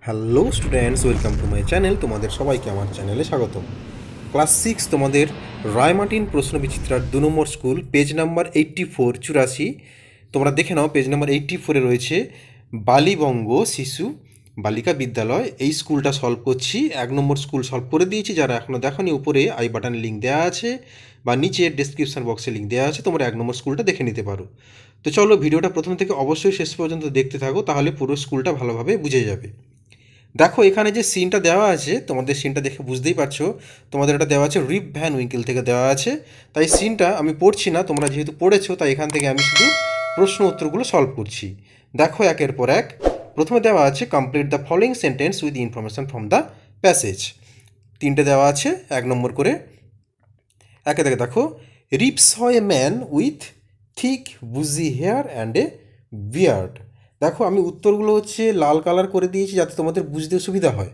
Hello students, welcome to my channel. তোমাদের সবাইকে আমার চ্যানেলে স্বাগত। ক্লাস 6 তোমাদের রায়মার্টিন প্রশ্নবিচিত্রার 2 নম্বর স্কুল, পেজ নাম্বার 84 তোমরা দেখে নাও। পেজ নাম্বার 84-এ রয়েছে বালিবঙ্গ শিশু বালিকা বিদ্যালয়। এই স্কুলটা সলভ করছি। 1 নম্বর স্কুল সলভ করে দিয়েছি। যারা এখনও দেখোনি, উপরে আই বাটনে লিঙ্ক দেওয়া আছে বা নিচে ডেসক্রিপশন বক্সে লিঙ্ক দেওয়া আছে, তোমরা 1 নম্বর স্কুলটা দেখে নিতে পারো। তো চলো, ভিডিওটা প্রথম থেকে অবশ্যই শেষ পর্যন্ত দেখতে থাকো, তাহলে পুরো স্কুলটা ভালোভাবে বুঝে যাবে। দেখো, এখানে যে সিনটা দেওয়া আছে, তোমাদের সিনটা দেখে বুঝতেই পারছো। তোমাদের এটা দেওয়া আছে রিপ ভ্যান উইঙ্কেল থেকে দেওয়া আছে। তাই সিনটা আমি পড়ছি না, তোমরা যেহেতু পড়েছো তাই এখান থেকে আমি শুধু প্রশ্ন উত্তরগুলো সলভ করছি। দেখো একের পর এক। প্রথমে দেওয়া আছে complete the following sentence with information from the passage. 3টে দেওয়া আছে 1 নম্বর করে। একে থেকে দেখো, রিপ saw a man with thick বুজি হেয়ার অ্যান্ড এ বিয়ার্ড। দেখো, আমি উত্তরগুলো হচ্ছে লাল কালার করে দিয়েছি যাতে তোমাদের বুঝতে সুবিধা হয়।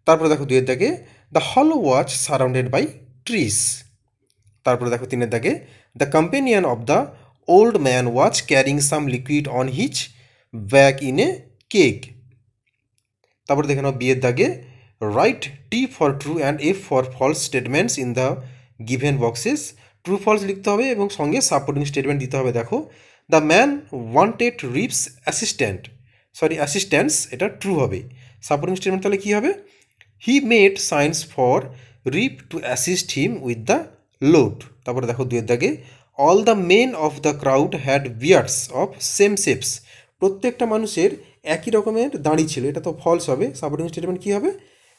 তারপরে দেখো 2-এর দাগে, দ্য হলো ওয়াচ সারাউন্ডেড বাই ট্রিস। তারপরে দেখো 3-এর দাগে, the companion of the old man was carrying some liquid on his back in a keg. তারপরে দেখে নাও বিয়ের দাগে, write T for true and F for false statements in the given boxes. True false লিখতে হবে এবং সঙ্গে supporting statement দিতে হবে। দেখো, the man wanted Rip's assistance, এটা ট্রু হবে। সাপোর্টিং স্টেটমেন্ট তাহলে কী হবে? He made signs for Rip to assist him with the load. তারপরে দেখো 2-এর দাগে, all the men of the crowd had beards of same shapes. প্রত্যেকটা মানুষের একই রকমের দাড়ি ছিল, এটা তো ফলস হবে। সাপোর্টিং স্টেটমেন্ট কী হবে?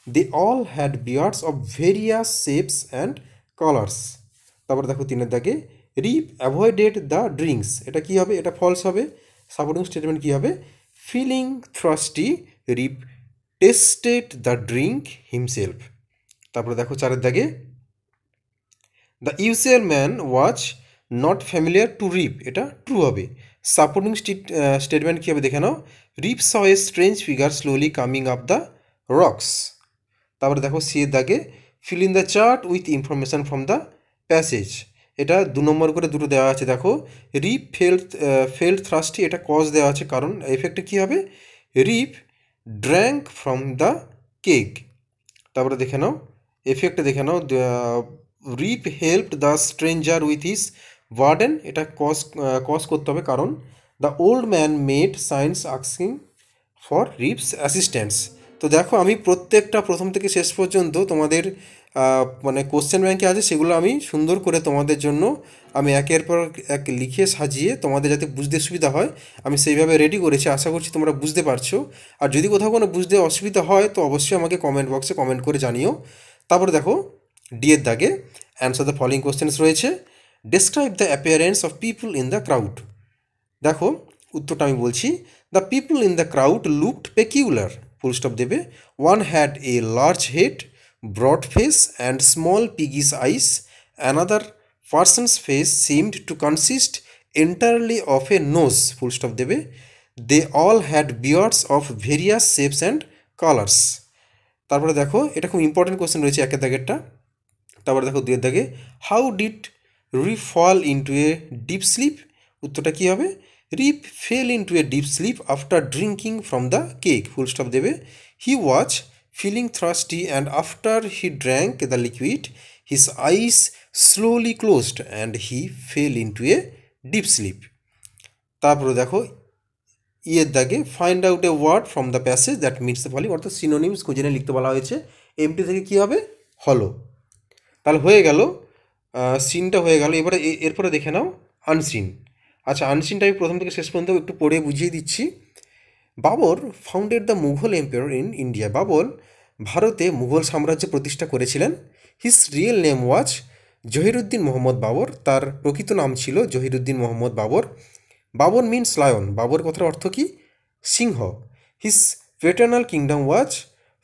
They all had beards of various shapes and colours. তারপরে দেখো 3-এর দাগে, রিপ অ্যাভয়েডেড দ্য ড্রিঙ্কস, এটা কী হবে? এটা ফলস হবে। সাপোর্টিং স্টেটমেন্ট কী হবে? Feeling thirsty, Rip tasted the drink himself. তারপরে দেখো 4-এর দাগে, the usual man was not familiar to Rip, এটা ট্রু হবে। সাপোর্টিং স্টেটমেন্ট কী হবে দেখে নাও? Rip saw a strange figure slowly coming up the rocks. তারপরে দেখো সি-এর দাগে, fill in the chart with information from the passage. এটা 2 নম্বর করে দুটো দেওয়া আছে। দেখো, রিপ ফেল্ড থ্রাস্টি, এটা কজ দেওয়া আছে, কারণ এফেক্টে কী হবে? Rip drank from the keg. তারপরে দেখে নাও এফেক্টে, দেখে নাও Rip helped the stranger with his warden, এটা কজ করতে হবে, কারণ the old man made signs asking for Rip's assistance. তো দেখো, আমি প্রত্যেকটা প্রথম থেকে শেষ পর্যন্ত তোমাদের মানে কোশ্চেন ব্যাংকে আছে, সেগুলো আমি সুন্দর করে তোমাদের জন্য আমি একের পর এক লিখে সাজিয়ে তোমাদের যাতে বুঝতে সুবিধা হয় আমি সেইভাবে রেডি করেছি। আশা করছি তোমরা বুঝতে পারছো। আর যদি কোথাও কোনো বুঝতে অসুবিধা হয় তো অবশ্যই আমাকে কমেন্ট বক্সে কমেন্ট করে জানিও। তারপরে দেখো ডি-এর দাগে, অ্যান্সার দ্য ফলোয়িং কোশ্চেন্স রয়েছে। Describe the appearance of people in the crowd. দেখো উত্তরটা আমি বলছি। The people in the crowd looked peculiar, full stop দেবে। One had a large head, broad face and small piggish eyes. Another person's face seemed to consist entirely of a nose, full stop দেবে। They all had beards of various shapes and colours. তারপরে দেখো, এটা খুব important question রয়েছে একের দাগেরটা। তারপরে দেখো 2-এর দাগে, how did Rip fall into a deep sleep. উত্তরটা কী হবে? Rip fell into a deep sleep after drinking from the keg, full stop দেবে। He was feeling thirsty and after he drank the liquid his eyes slowly closed and he fell into a deep sleep. তারপরে দেখো ইয়ের দাগে, find out a word from the passage that means the following, অর্থাৎ synonyms খুঁজে নিয়ে লিখতে বলা হয়েছে। এমটি থেকে কী হবে? হলো। তাহলে হয়ে গেল, সিনটা হয়ে গেল। এবারে এরপরে দেখে নাও আনসিন। আচ্ছা, আনসিনটা আমি প্রথম থেকে শেষ পর্যন্ত একটু পড়ে বুঝিয়ে দিচ্ছি। Babur founded the Mughal empire in India. Babur ভারতে মুঘল সাম্রাজ্য প্রতিষ্ঠা করেছিলেন। His real name was Zahiruddin Mohammad Babur. তার প্রকৃত নাম ছিল জহিরুদ্দিন মোহাম্মদ বাবর। বাবর মিনস লায়ন, বাবর কথার অর্থ কী? সিংহ। হিস পেটার্নাল কিংডম ওয়াজ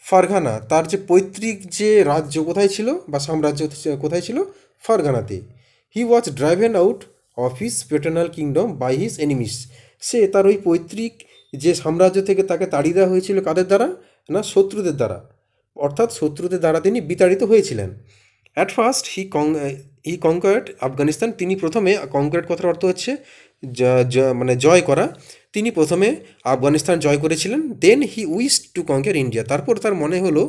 ফারগানা, তার যে পৈতৃক যে রাজ্য কোথায় ছিল বা সাম্রাজ্য কোথায় ছিল? ফারগানাতে। He was driven out of his paternal kingdom by his enemies. সে তার ওই পৈতৃক যে সাম্রাজ্য থেকে তাকে তাড়িয়ে দেওয়া হয়েছিল কাদের দ্বারা? না, শত্রুদের দ্বারা। অর্থাৎ শত্রুদের দ্বারা তিনি বিতাড়িত হয়েছিলেন। At first he conquered Afghanistan. তিনি প্রথমে, কনকোয়ার্ড কথার অর্থ হচ্ছে মানে জয় করা। তিনি প্রথমে আফগানিস্তান জয় করেছিলেন, then he wish to conquer India, তারপর তার মনে হলো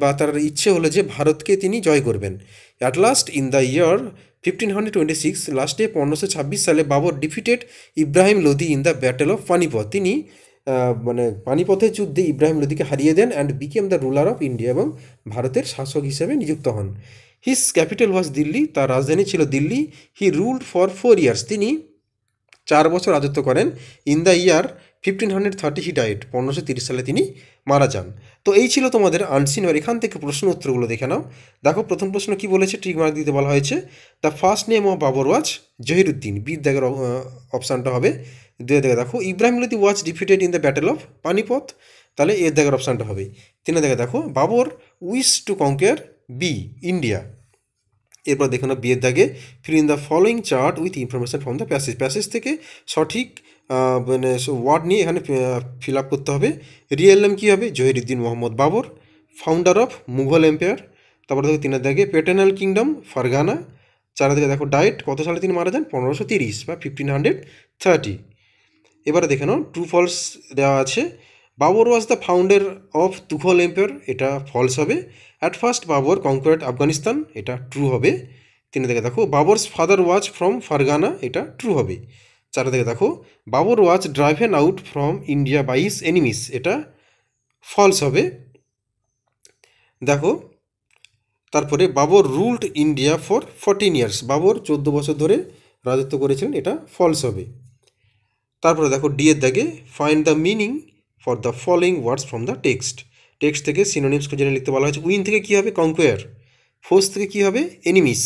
বা তার ইচ্ছে হলো যে ভারতকে তিনি জয় করবেন। At last in the year 1526, লাস্টে 1526 সালে Babur defeated Ibrahim Lodi in the battle of Panipat, তিনি মানে পানিপথের যুদ্ধে ইব্রাহিম লোদিকে হারিয়ে দেন and became the ruler of India, এবং ভারতের শাসক হিসেবে নিযুক্ত হন। হিজ ক্যাপিটাল ওয়াজ দিল্লি, তার রাজধানী ছিল দিল্লি। হি রুলড ফর 4 ইয়ার্স, তিনি 4 বছর রাজত্ব করেন। In the year 1530 he died, 1530 সালে তিনি মারা যান। তো এই ছিল তোমাদের আনসিন, আর এখান থেকে প্রশ্ন উত্তরগুলো দেখে নাও। দেখো প্রথম প্রশ্ন কি বলেছে, টিক মার্ক দিতে বলা হয়েছে। The first name of Babur was Zahiruddin, বির দাগের অপশানটা হবে। দুই দাগে দেখো Ibrahim Lodi was defeated in the battle of Panipat, তাহলে এর দাগের অপশানটা হবে। 3 দাগে দেখো Babur wish to conquer be India. এরপর দেখো না বিয়ের দাগে fill in the following chart with information from the passage, passage থেকে সঠিক মানে ওয়ার্ড নিয়ে এখানে ফিল আপ করতে হবে। রিয়েল নেম কী হবে, Zahiruddin Mohammad Babur, founder of Mughal empire. তারপর দেখো 3 দাগে পেটার্নাল কিংডম ফারগানা। 4 দিকে দেখো ডায়েট, কত সালে তিনি মারা যান, 1530 বা 1530। এবারে দেখে নাও ট্রু ফলস দেওয়া আছে। Babur was the founder of Tughal empire, এটা ফলস হবে। At first Babur conquered Afghanistan, এটা ট্রু হবে। 3 দিকে দেখো Babur's father was from Fergana, এটা ট্রু হবে। 4 দিকে দেখো Babur was driven out from India by his enemies, এটা ফলস হবে। দেখো তারপরে Babur ruled India for 14 years, Babur 14 বছর ধরে রাজত্ব করেছিলেন, এটা ফলস হবে। তারপরে দেখো ডি এর দাগে find the meaning for the following words from the text, text থেকে সিনোনিমস খুঁজে লিখতে বলা হয়েছে। উইন থেকে কী হবে, কনকোয়ার। ফোর্স থেকে কী হবে, এনিমিস।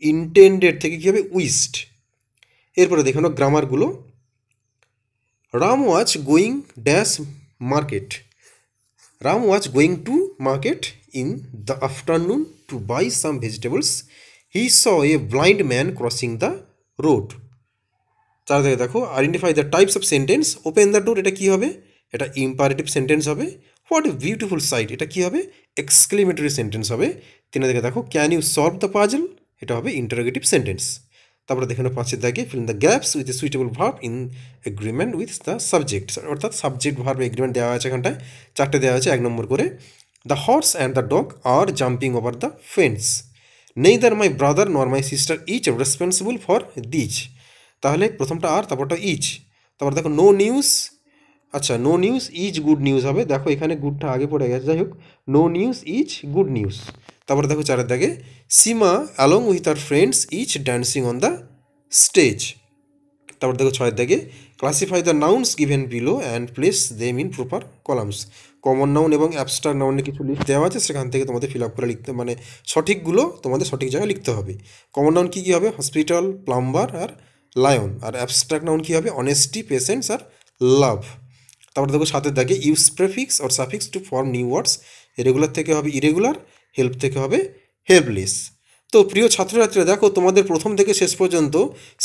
ইন্টেন্ডেড থেকে কী হবে, উইস্ট। এরপরে দেখো না গ্রামারগুলো। Ram was going dash market, Ram was going to market in the afternoon to buy some vegetables, he saw a blind man crossing the road. 4 থেকে দেখো identify the types of sentence. Open the door, এটা কী হবে, এটা imperative sentence হবে। What a beautiful sight, এটা কী হবে, এক্সক্লেমেটরি সেন্টেন্স হবে। 3 থেকে দেখো can you solve the puzzle, এটা হবে ইন্টারোগেটিভ সেন্টেন্স। তারপরে দেখো 5 দাগে fill in the gaps with a suitable verb in agreement with the subject, অর্থাৎ সাবজেক্ট ভার্ব এগ্রিমেন্ট দেওয়া আছে এখানটায়, 4টে দেওয়া আছে 1 নম্বর করে। The horse and the dog are jumping over the fence, neither my brother nor my sister is responsible for this, তাহলে প্রথমটা আর তারপরটা ইচ। তারপর দেখো নো নিউজ, আচ্ছা no news is good news হবে, দেখো এখানে গুডটা আগে পড়ে গেছে, যাই হোক no news is good news. তারপরে দেখো 4 দাগে Seema along with her friends is dancing on the stage. তারপর দেখো 6 দাগে classify the nouns given below and place them in proper columns, common noun এবং অ্যাবস্ট্রাক্ট নাউনের কিছু লিস্ট দেওয়া আছে, সেখান থেকে তোমাদের ফিল আপ করে লিখতে, মানে সঠিকগুলো তোমাদের সঠিক জায়গায় লিখতে হবে। কমন নাউন কী কী হবে, হসপিটাল, প্লাম্বার আর লায়ন। আর অ্যাবস্ট্রাক্ট নাউন কী হবে, অনেস্টি, পেশেন্স আর লাভ। তারপরে দেখো 7 দাগে use prefix or suffix to form new words, regular থেকে হবে ইরেগুলার, হেল্প থেকে হবে হেল্পলেস। তো প্রিয় ছাত্রছাত্রীরা দেখো তোমাদের প্রথম থেকে শেষ পর্যন্ত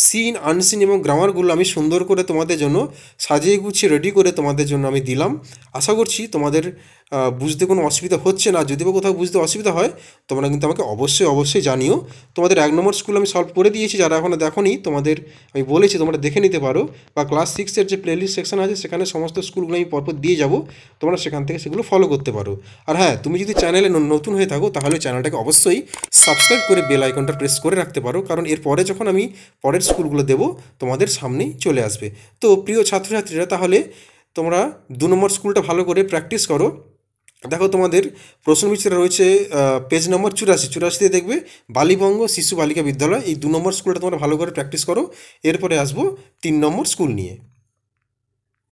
সিন, আনসিন এবং গ্রামারগুলো আমি সুন্দর করে তোমাদের জন্য সাজিয়ে গুছিয়ে রেডি করে তোমাদের জন্য আমি দিলাম। আশা করছি তোমাদের বুঝতে কোনো অসুবিধা হচ্ছে না। যদি বা কোথাও বুঝতে অসুবিধা হয় তোমরা কিন্তু আমাকে অবশ্যই জানিও। তোমাদের 1 নম্বর স্কুল আমি সলভ করে দিয়েছি, যারা এখনও দেখোনি তোমাদের আমি বলেছি তোমরা দেখে নিতে পারো, বা ক্লাস 6-এর যে প্লেলিস্ট সেকশন আছে সেখানে সমস্ত স্কুলগুলো আমি পরপর দিয়ে যাব, তোমরা সেখান থেকে সেগুলো ফলো করতে পারো। আর হ্যাঁ, তুমি যদি চ্যানেলে নতুন হয়ে থাকো তাহলে চ্যানেলটাকে অবশ্যই সাবস্ক্রাইব করে বেল আইকনটা প্রেস করে রাখতে পারো, কারণ এরপরে যখন আমি পরের স্কুলগুলো দেবো তোমাদের সামনেই চলে আসবে। তো প্রিয় ছাত্রছাত্রীরা তাহলে তোমরা 2 নম্বর স্কুলটা ভালো করে প্র্যাকটিস করো। দেখো তোমাদের প্রশ্নবিচিত্রা রয়েছে পেজ নম্বর 84 দেখবে বালিবঙ্গ শিশু বালিকা বিদ্যালয়, এই 2 নম্বর স্কুলটা তোমরা ভালো করে প্র্যাকটিস করো। এরপরে আসবো 3 নম্বর স্কুল নিয়ে।